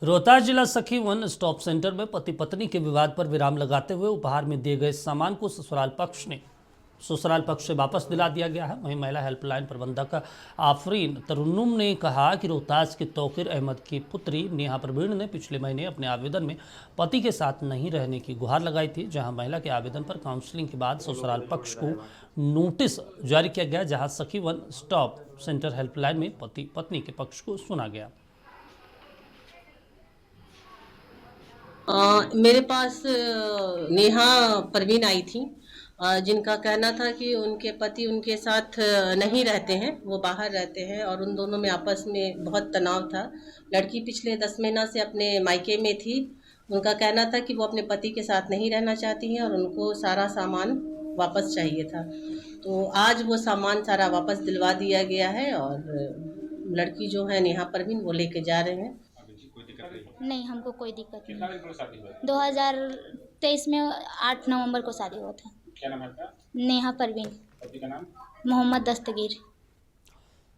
रोहतास जिला सखी one stop centre में पति पत्नी के विवाद पर विराम लगाते हुए उपहार में दिए गए सामान को ससुराल पक्ष से वापस दिला दिया गया है। वहीं महिला हेल्पलाइन प्रबंधक आफरीन तरुन्नुम ने कहा कि रोहतास के तौकीर अहमद की पुत्री नेहा प्रवीण ने पिछले महीने अपने आवेदन में पति के साथ नहीं रहने की गुहार लगाई थी, जहां महिला के आवेदन पर काउंसलिंग के बाद ससुराल पक्ष को नोटिस जारी किया गया, जहां सखी वन स्टॉप सेंटर हेल्पलाइन में पति पत्नी के पक्ष को सुना गया। मेरे पास नेहा परवीन आई थी, जिनका कहना था कि उनके पति उनके साथ नहीं रहते हैं, वो बाहर रहते हैं और उन दोनों में आपस में बहुत तनाव था। लड़की पिछले 10 महीना से अपने मायके में थी। उनका कहना था कि वो अपने पति के साथ नहीं रहना चाहती हैं और उनको सारा सामान वापस चाहिए था। तो आज वो सामान सारा वापस दिलवा दिया गया है और लड़की जो है नेहा परवीन वो लेके जा रहे हैं। नहीं, हमको कोई दिक्कत नहीं। 2023 में 8 नवंबर को शादी हुआ था। क्या नाम है आपका? नेहा परवीन। पति का नाम? मोहम्मद दस्तगीर।